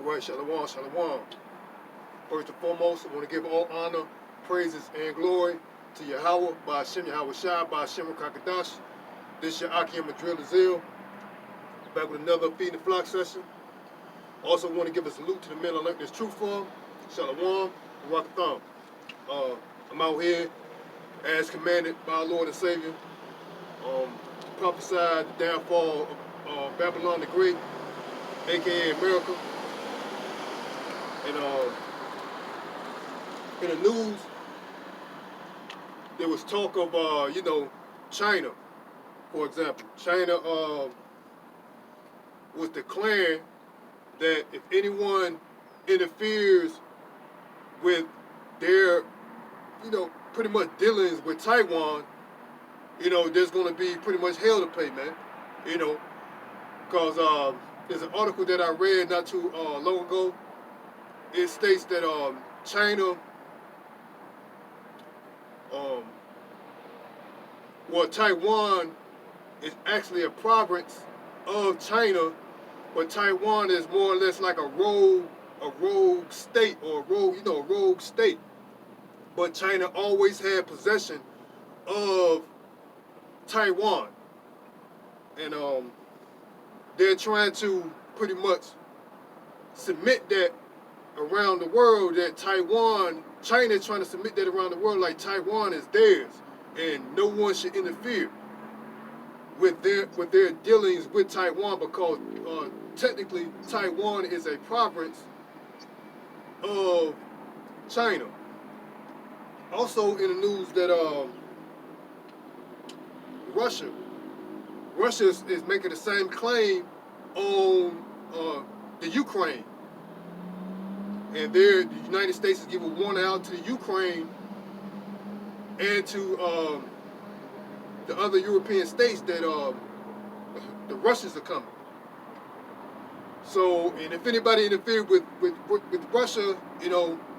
right, shalom, shalom. First and foremost, I want to give all honor, praises, and glory to Yahweh, by Hashem Yahweh Shai, by Hashem Kakadash. This is your Akim Madrid Azil, back with another Feeding the Flock session. Also want to give a salute to the men of This Truth Farm, shalom, Barakatham. I'm out here as commanded by our Lord and Savior, prophesied the downfall of Babylon the Great, aka America. And in the news, there was talk of China, for example. China was declaring that if anyone interferes with their, pretty much dealings with Taiwan, there's going to be pretty much hell to pay, man. Because there's an article that I read not too long ago. It states that China, Taiwan is actually a province of China, but Taiwan is more or less like a rogue state, or a rogue state. But China always had possession of Taiwan, and they're trying to pretty much submit that around the world, that China is trying to submit that around the world, like Taiwan is theirs, and no one should interfere with their dealings with Taiwan, because technically Taiwan is a province of China. Also in the news that Russia is making the same claim on the Ukraine. And the United States is giving a warning out to the Ukraine and to the other European states that the Russians are coming. So, and if anybody interfered with Russia,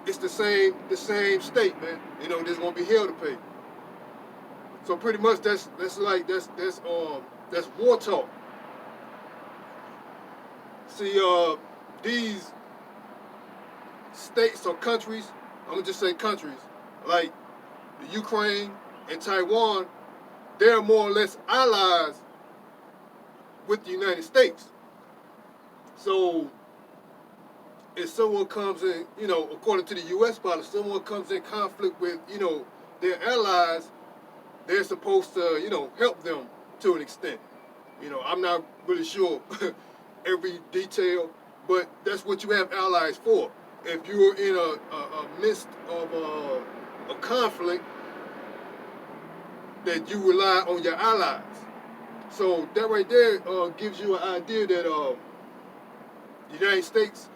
it's the same state, man. There's gonna be hell to pay. So pretty much that's war talk. See, these states or countries, I'm gonna just say countries, like the Ukraine and Taiwan, they're more or less allies with the United States. So if someone comes in, according to the U.S. policy, someone comes in conflict with, their allies, they're supposed to, help them to an extent. I'm not really sure every detail, but that's what you have allies for. If you're in a midst of a conflict, that you rely on your allies. So that right there gives you an idea that the United States,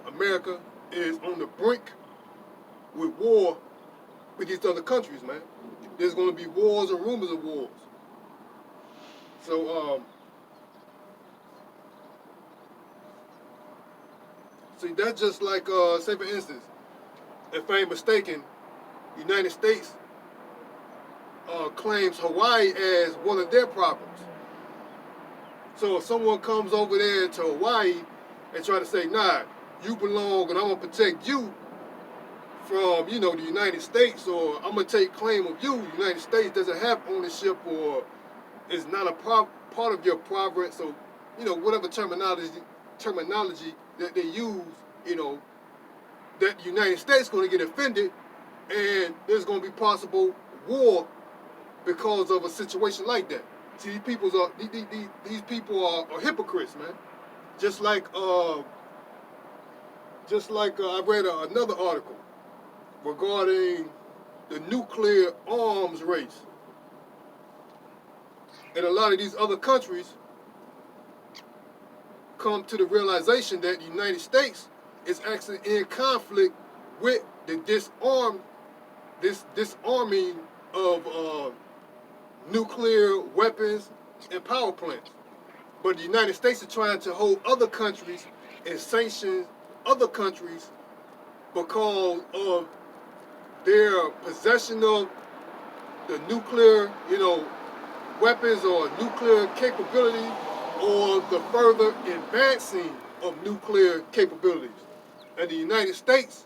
America, is on the brink with war with these other countries, man. There's going to be wars and rumors of wars. So, see, that's just like, say for instance, if I ain't mistaken, the United States claims Hawaii as one of their properties. So if someone comes over there to Hawaii and try to say, nah, you belong and I'm going to protect you from, the United States, or I'm going to take claim of you, the United States doesn't have ownership or is not a part of your province, or, whatever terminology that they use, that the United States is going to get offended, and there's going to be possible war because of a situation like that. See, these people are hypocrites, man. Just like I read another article regarding the nuclear arms race, and a lot of these other countries come to the realization that the United States is actually in conflict with the disarming of nuclear weapons and power plants. But the United States is trying to hold other countries and sanction other countries because of their possession of the nuclear, weapons or nuclear capability, or the further advancing of nuclear capabilities. And the United States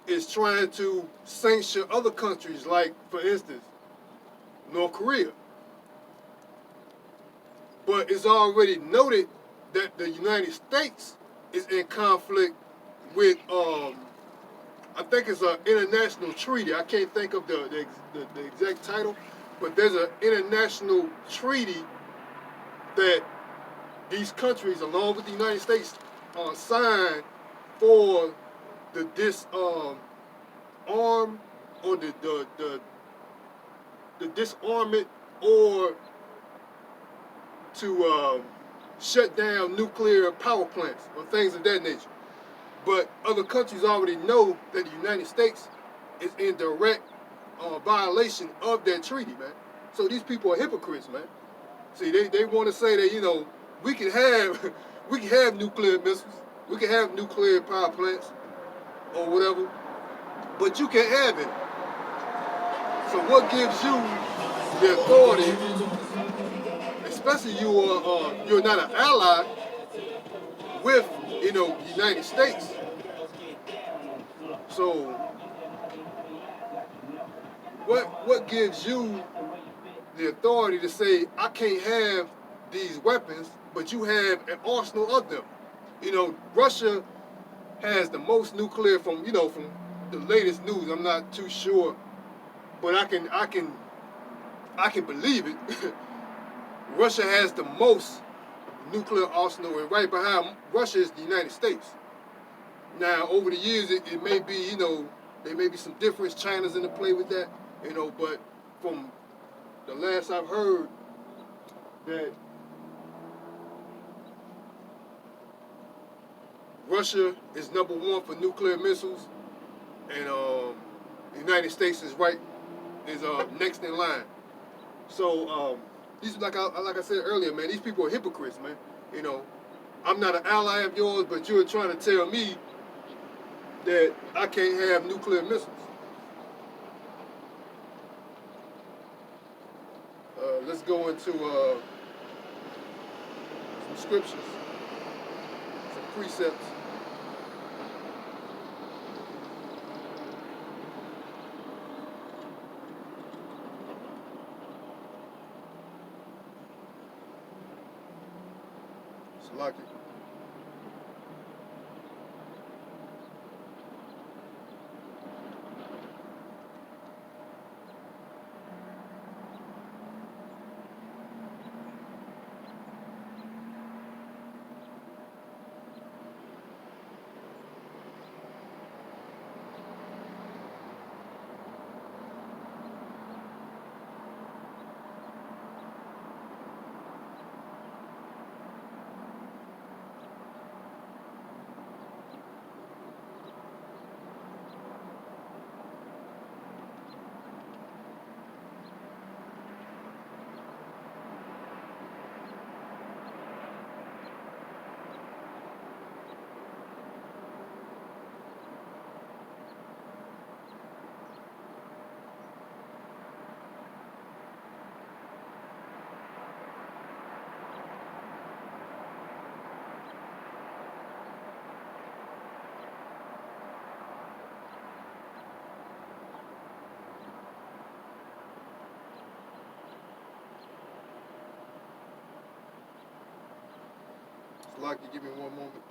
is trying to sanction other countries, like, for instance, North Korea. But it's already noted that the United States is in conflict with, I think it's an international treaty. I can't think of the exact title, but there's an international treaty that these countries, along with the United States, signed for the disarm or the disarmament, or to shut down nuclear power plants or things of that nature. But other countries already know that the United States is in direct violation of that treaty, man. So these people are hypocrites, man. See, they want to say that, you know, we can have we can have nuclear missiles, we can have nuclear power plants or whatever, but you can't have it. So what gives you the authority, especially you're not an ally with, you know, the United States? So what gives you the authority to say I can't have these weapons, but you have an arsenal of them? You know, Russia has the most nuclear from the latest news. I'm not too sure, but I can believe it. Russia has the most nuclear arsenal, and right behind Russia is the United States. Now, over the years, it may be, you know, there may be some difference. China's in the play with that, you know, but from the last I've heard, that Russia is #1 for nuclear missiles, and the United States is next in line. So these, like I said earlier, man, these people are hypocrites, man. You know, I'm not an ally of yours, but you're trying to tell me that I can't have nuclear missiles. Let's go into some scriptures, some precepts. Salaki. Salaki, give me one moment.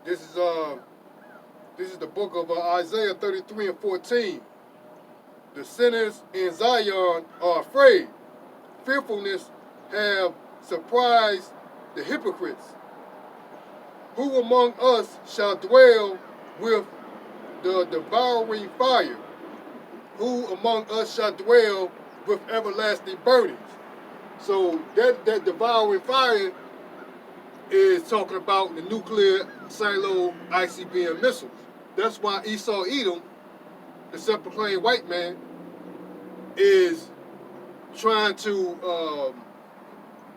This is the book of Isaiah 33 and 14. The sinners in Zion are afraid. Fearfulness have surprised the hypocrites. Who among us shall dwell with the devouring fire? Who among us shall dwell with everlasting burnings? So that devouring fire is talking about the nuclear silo ICBM missiles. That's why Esau Edom, the self-proclaimed white man, is trying to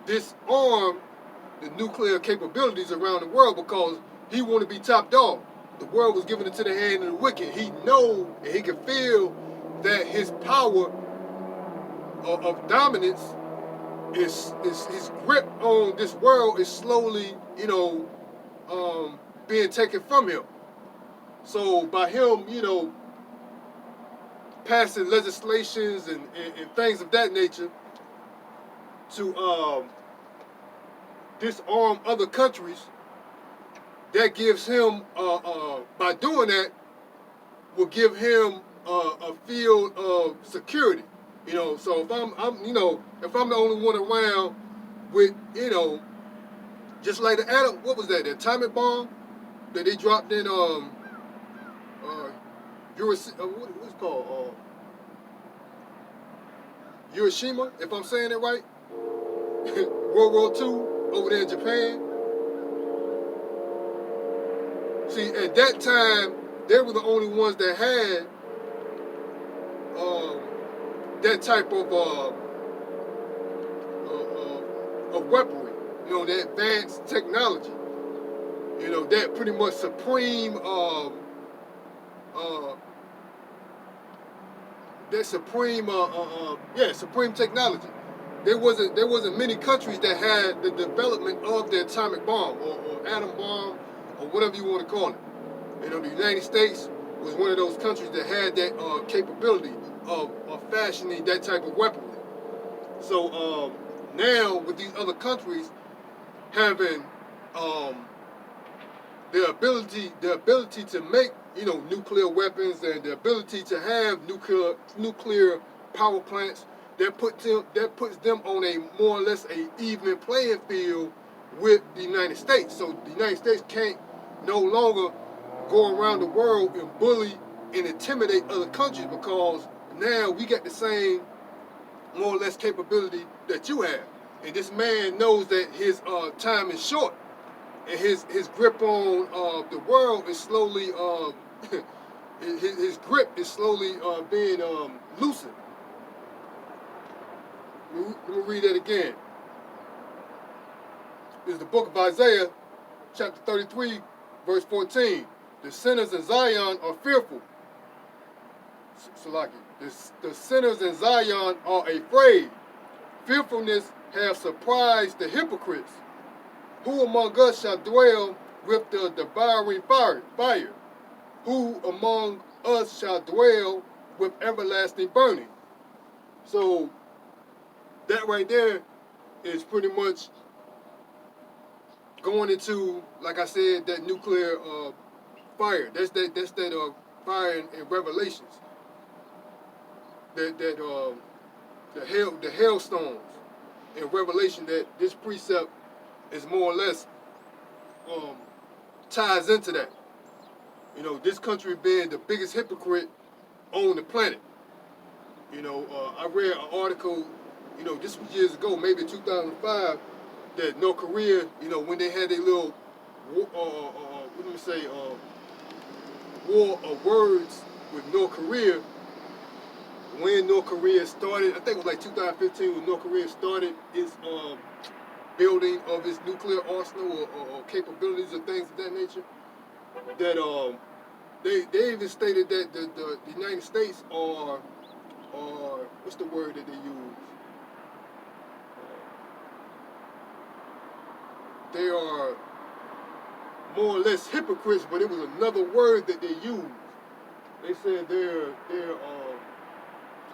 disarm the nuclear capabilities around the world because he want to be top dog. The world was given into the hand of the wicked. He know and he can feel that his power of dominance is his grip on this world is slowly, being taken from him. So by him, passing legislations and things of that nature to disarm other countries, that gives him, by doing that, will give him a field of security. So if if I'm the only one around with, just like the atom, what was that? The atomic bomb that they dropped in what's it called? Hiroshima, if I'm saying it right. World War II over there in Japan. See, at that time, they were the only ones that had that type of weaponry, that advanced technology, that pretty much supreme, supreme technology. There wasn't many countries that had the development of the atomic bomb or atom bomb or whatever you want to call it. The United States was one of those countries that had that capability of fashioning that type of weaponry. So now with these other countries having the ability to make nuclear weapons and the ability to have nuclear power plants, that puts them on a more or less a even playing field with the United States. So the United States can't no longer go around the world and bully and intimidate other countries because now we got the same more or less capability that you have. And this man knows that his time is short, and his grip on the world is slowly his grip is slowly being loosened. Let me read that again. This is the book of Isaiah, chapter 33, verse 14. The sinners in Zion are fearful. Salaki. The sinners in Zion are afraid. Fearfulness have surprised the hypocrites. Who among us shall dwell with the devouring fire? Who among us shall dwell with everlasting burning? So that right there is pretty much going into, like I said, that nuclear fire. That's that fire in Revelations. The hailstones in Revelation. That this precept is more or less ties into that. This country being the biggest hypocrite on the planet. I read an article, this was years ago, maybe 2005, that North Korea, when they had their little, war of words with North Korea, when North Korea started, I think it was like 2015 when North Korea started its building of its nuclear arsenal or capabilities or things of that nature, that they even stated that the United States are what's the word that they use? They are more or less hypocrites, but it was another word that they used. They said they're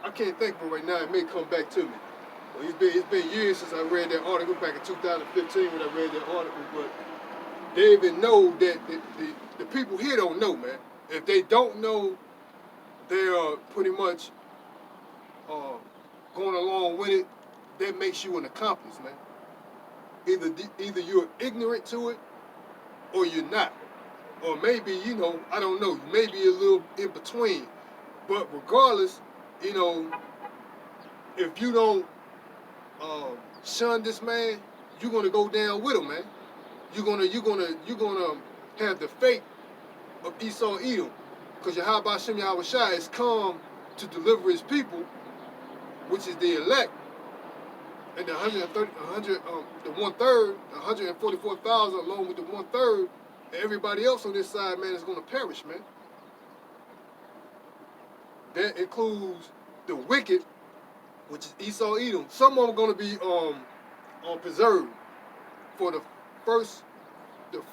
I can't think of it right now. It may come back to me. It's been years since I read that article, back in 2015 when I read that article, but they even know that the people here don't know, man. If they don't know, they are pretty much uh, going along with it. That makes you an accomplice, man. Either you're ignorant to it or you're not. Or maybe, I don't know, maybe a little in between. But regardless, you know, if you don't shun this man, you're gonna go down with him, man. You're gonna have the fate of Esau Edom, because Yahweh Shem Yahweh Shai has come to deliver his people, which is the elect, and the 144,000 along with the 1/3, and everybody else on this side, man, is gonna perish, man. That includes the wicked, which is Esau Edom. Some of them are gonna be preserved for the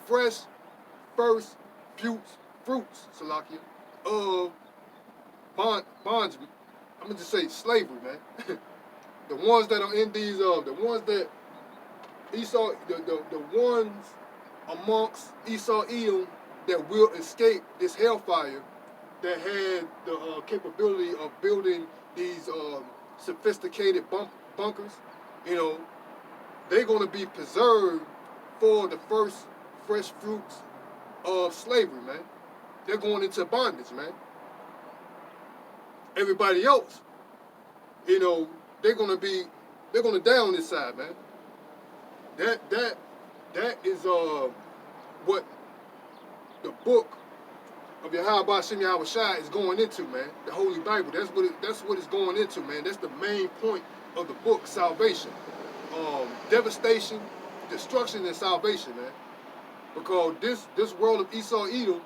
fresh first fruits, Salakia, of bonds. I'm gonna just say slavery, man. The ones that are in these, the ones that Esau, the ones amongst Esau Edom that will escape this hellfire, that had the capability of building these sophisticated bunkers, they're going to be preserved for the first fresh fruits of slavery, man. They're going into bondage, man. Everybody else, they're going to die on this side, man. That is what the book of Yahweh Shem Yahweh Shai is going into, man. The Holy Bible. That's what it's going into, man. That's the main point of the book, salvation. Devastation, destruction, and salvation, man. Because this world of Esau Edom,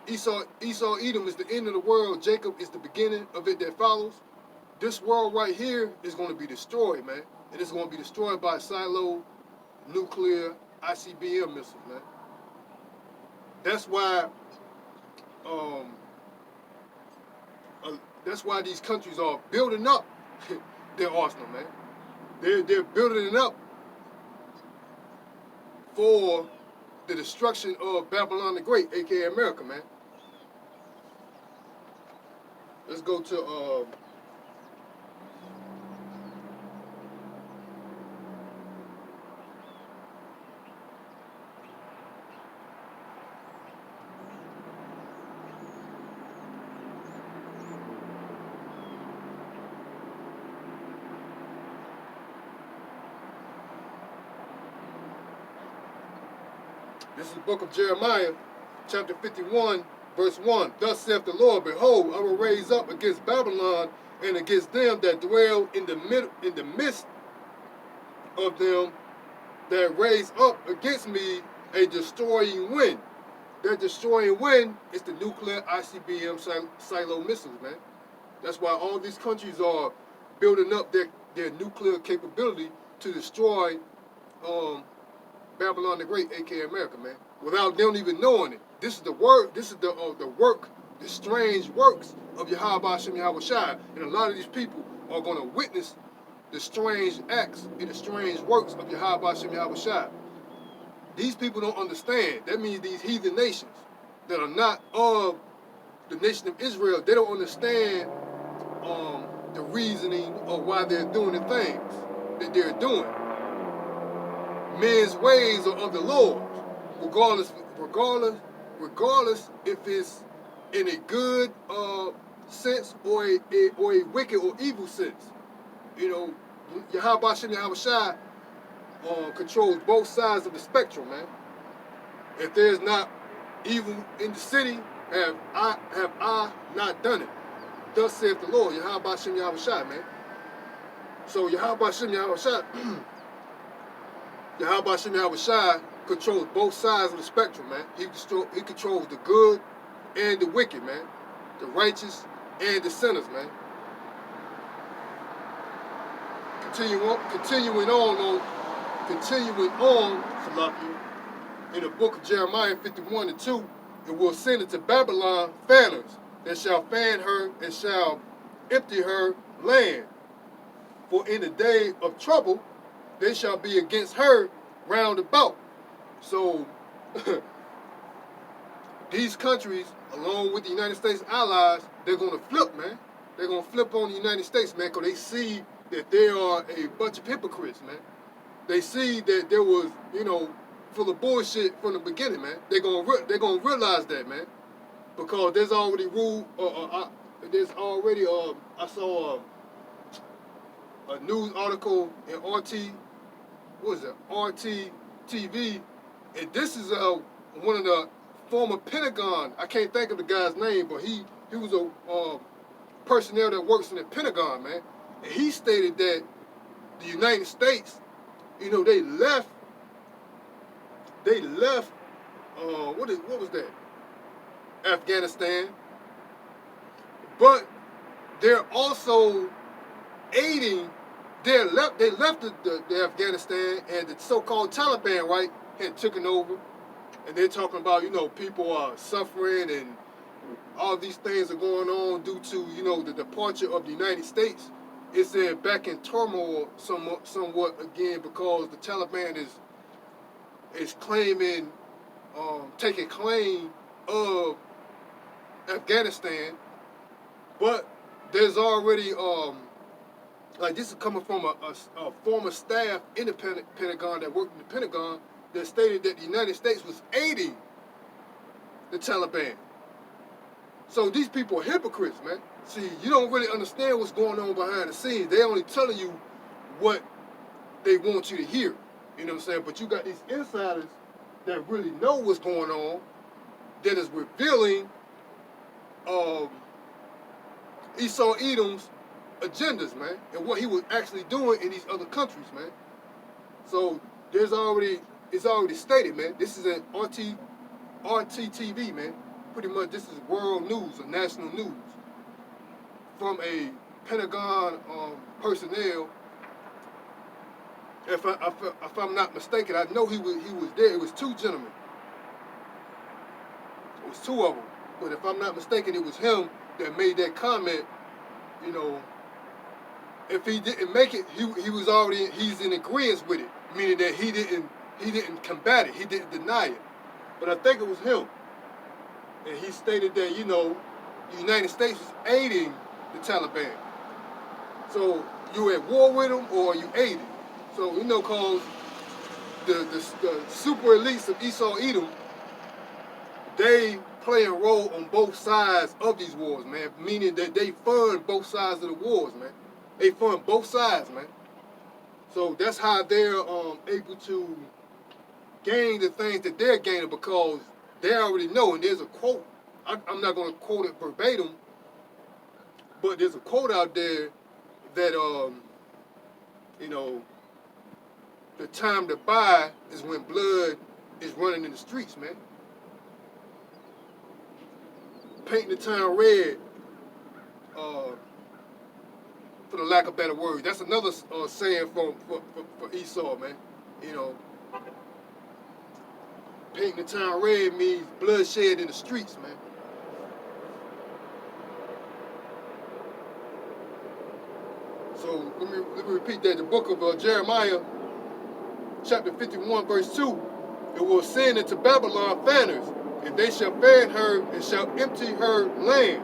Esau Edom is the end of the world. Jacob is the beginning of it that follows. This world right here is going to be destroyed, man. And it's going to be destroyed by silo nuclear ICBM missiles, man. That's why these countries are building up their arsenal, man. They're building it up for the destruction of Babylon the Great, aka America, man. Let's go to this is the book of Jeremiah, chapter 51, verse 1. Thus saith the Lord, behold, I will raise up against Babylon and against them that dwell in the midst of them that raise up against me a destroying wind. That destroying wind is the nuclear ICBM silo missiles, man. That's why all these countries are building up their nuclear capability to destroy Babylon the Great, aka America, man, without them even knowing it. This is the work. This is the work, the strange works of Yahweh Shem Yahweh Shai, and a lot of these people are going to witness the strange acts and the strange works of Yahweh Shem Yahweh Shai. These people don't understand. That means these heathen nations that are not of the nation of Israel, they don't understand the reasoning of why they're doing the things that they're doing. Men's ways are of the Lord, regardless if it's in a good sense or a wicked or evil sense. Yahweh Shem Yahweh Shai controls both sides of the spectrum, man. If there's not evil in the city, have I not done it? Thus saith the Lord, Yahweh Shem Yahweh Shai, man. So Yahweh Shem Yahweh Shai, Yahweh Shem Yahweh Shai controls both sides of the spectrum, man. He controls the good and the wicked, man. The righteous and the sinners, man. Continuing on, Salakia, in the book of Jeremiah 51:2, and will send it to Babylon fanners that shall fan her and shall empty her land. For in the day of trouble they shall be against her roundabout. So these countries, along with the United States allies, they're going to flip, man. They're going to flip on the United States, man, because they see that they are a bunch of hypocrites, man. They see that there was, full of bullshit from the beginning, man. They're gonna realize that, man, because there's already I saw a news article in RT TV, and this is one of the former Pentagon. I can't think of the guy's name, but he was a personnel that works in the Pentagon, man, and he stated that the United States, they left. What was that? Afghanistan, but they're also aiding. They left the Afghanistan, and the so-called Taliban, right, had taken over, and they're talking about people are suffering and all these things are going on due to the departure of the United States. It's back in turmoil somewhat again because the Taliban is claiming, taking claim of Afghanistan, but there's already like this is coming from a former staff in the Pentagon that worked in the Pentagon that stated that the United States was aiding the Taliban. So these people are hypocrites, man. See, you don't really understand what's going on behind the scenes. They only telling you what they want you to hear. You know what I'm saying? But you got these insiders that really know what's going on, that is revealing Esau Edom's agendas, man, and what he was actually doing in these other countries, man. So it's already stated, man. This is an RT TV, man. Pretty much this is world news or national news from a Pentagon personnel. If I'm not mistaken, I know he was there. It was two gentlemen. It was two of them. But if I'm not mistaken, it was him that made that comment. If he didn't make it, he's in agreement with it, meaning that he didn't combat it, he didn't deny it. But I think it was him, and he stated that the United States was aiding the Taliban. So you at war with them or you aiding? So cause the super elites of Esau Edom, they play a role on both sides of these wars, man. Meaning that they fund both sides of the wars, man. They fund both sides, man. So that's how they're able to gain the things that they're gaining because they already know. And there's a quote. I'm not going to quote it verbatim, but there's a quote out there that the time to buy is when blood is running in the streets, man. Painting the town red, for the lack of better words. That's another saying for Esau, man. Painting the town red means bloodshed in the streets, man. So let me repeat that. The book of Jeremiah, chapter 51, verse 2. It will send into Babylon fanners, and they shall fan her and shall empty her land.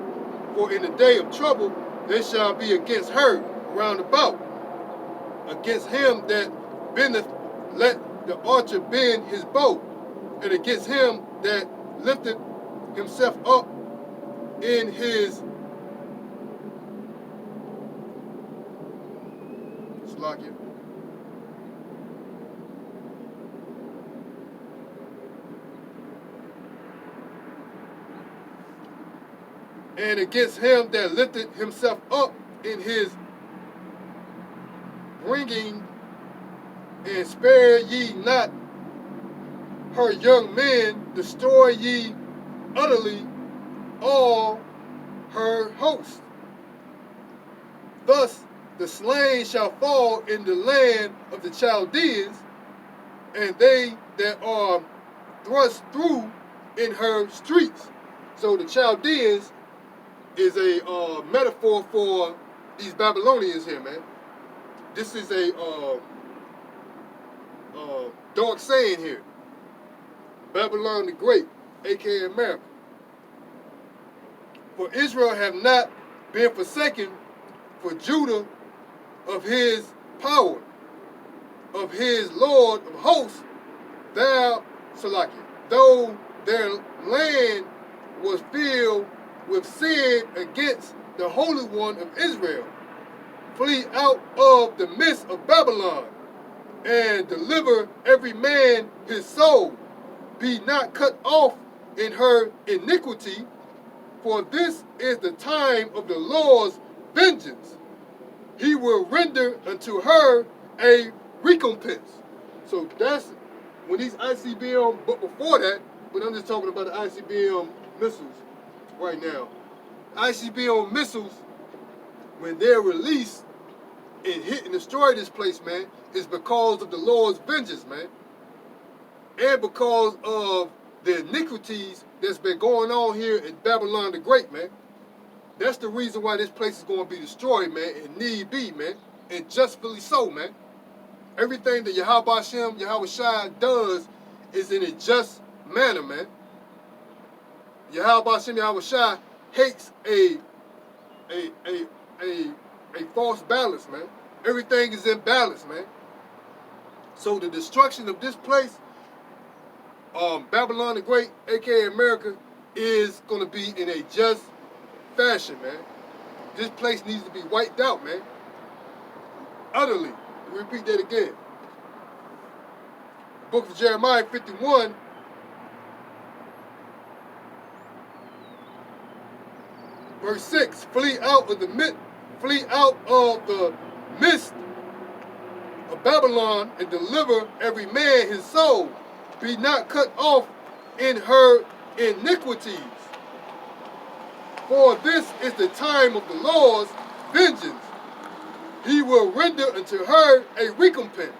For in the day of trouble they shall be against her round about. Against him that bendeth, let the archer bend his bow, and against him that lifteth himself up in his Slovakia. And against him that lifted himself up in his bringing, and spare ye not her young men, destroy ye utterly all her host. Thus the slain shall fall in the land of the Chaldeans, and they that are thrust through in her streets. So the Chaldeans is a metaphor for these Babylonians here, man. This is dark saying here. Babylon the Great, aka America. For Israel have not been forsaken for Judah of his power, of his Lord of hosts, thou Salakia. Though their land was filled with sin against the Holy One of Israel, flee out of the midst of Babylon, and deliver every man his soul. Be not cut off in her iniquity, for this is the time of the Lord's vengeance. He will render unto her a recompense. So that's when these ICBM, but before that, but I'm just talking about the ICBM missiles right now. ICBM missiles, when they're released and hit and destroy this place, man, is because of the Lord's vengeance, man. And because of the iniquities that's been going on here in Babylon the Great, man. That's the reason why this place is going to be destroyed, man, and need be, man, and justly so, man. Everything that Yahweh Hashem, Yahweh Shai does is in a just manner, man. Yahweh Hashem, Yahweh Shai hates a false balance, man. Everything is in balance, man. So the destruction of this place, Babylon the Great, aka America, is going to be in a just fashion, man. This place needs to be wiped out, man. Utterly. Repeat that again. Book of Jeremiah 51. Verse 6. Flee out of the midst of Babylon and deliver every man his soul. Be not cut off in her iniquities. For this is the time of the Lord's vengeance. He will render unto her a recompense.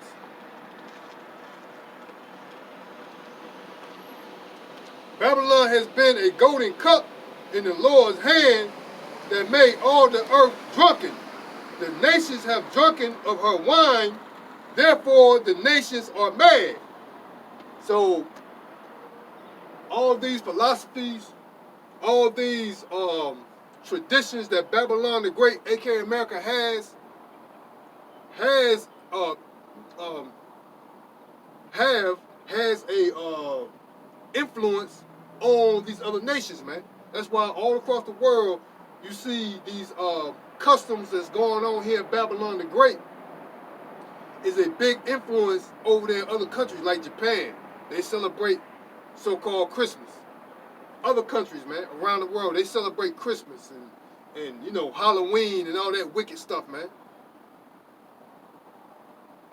Babylon has been a golden cup in the Lord's hand that made all the earth drunken. The nations have drunken of her wine, therefore the nations are mad. So, all these philosophies, all these traditions that Babylon the Great, aka America, has a influence on these other nations, man. That's why all across the world you see these customs that's going on here in Babylon the Great is a big influence over there in other countries like Japan. They celebrate so-called Christmas. Other countries, man, around the world, they celebrate Christmas and you know, Halloween and all that wicked stuff, man.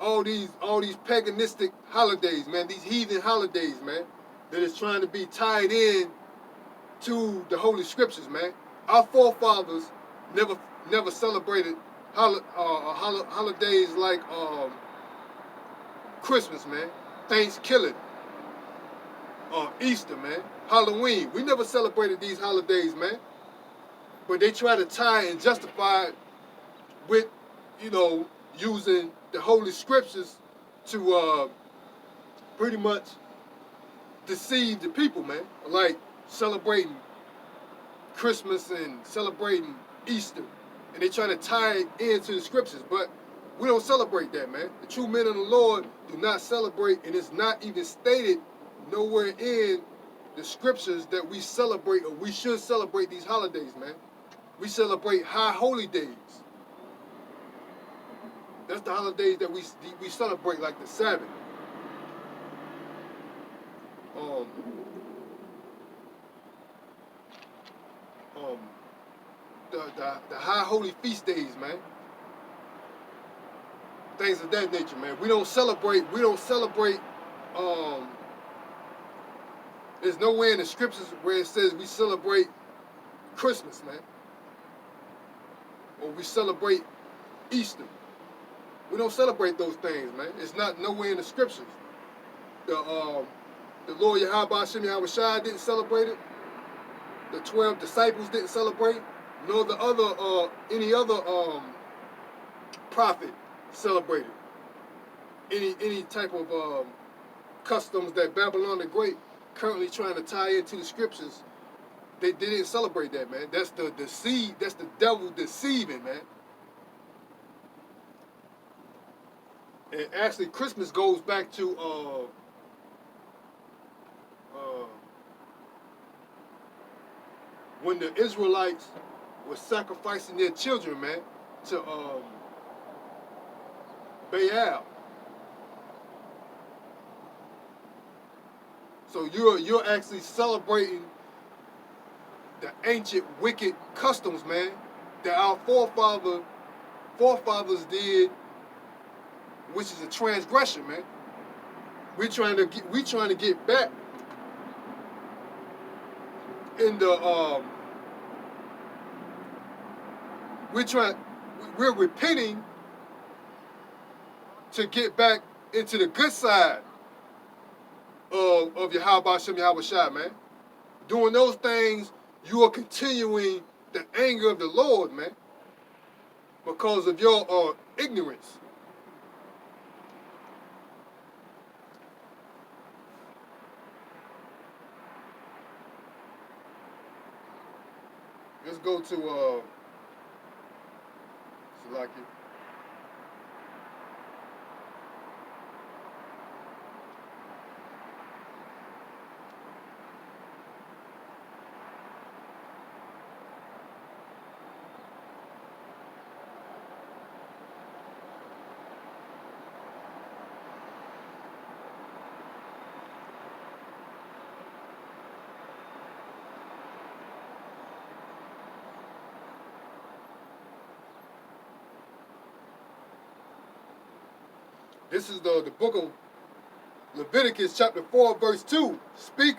All these paganistic holidays, man, these heathen holidays, man, that is trying to be tied in to the Holy Scriptures, man. Our forefathers never celebrated holidays like Christmas, man, Thanksgiving, Easter, man, Halloween. We never celebrated these holidays, man. But they try to tie and justify it with, you know, using the Holy Scriptures to pretty much deceive the people, man. Like celebrating Christmas and celebrating Easter. And they try to tie it into the Scriptures. But we don't celebrate that, man. The true men of the Lord do not celebrate, and it's not even stated nowhere in the Scriptures that we celebrate or we should celebrate these holidays, man. We celebrate high holy days. That's the holidays that we celebrate, like the Sabbath. The high holy feast days, man. Things of that nature, man. We don't celebrate, there's nowhere in the Scriptures where it says we celebrate Christmas, man. Or we celebrate Easter. We don't celebrate those things, man. It's not nowhere in the Scriptures. The Lord Yahweh Hashem Yahweh Shai didn't celebrate it. The 12 disciples didn't celebrate, nor the other any other prophet celebrated any type of customs that Babylon the Great currently trying to tie into the scriptures, they didn't celebrate that, man. That's the deceit. That's the devil deceiving, man. And actually, Christmas goes back to when the Israelites were sacrificing their children, man, to Baal. So you're actually celebrating the ancient wicked customs, man, that our forefathers did, which is a transgression, man. We trying to get back in the we're repenting to get back into the good side of Yahweh Shem Yahweh Shai, man. Doing those things, you are continuing the anger of the Lord, man, because of your ignorance. Let's go to Salaki. This is the book of Leviticus chapter 4 verse 2. Speak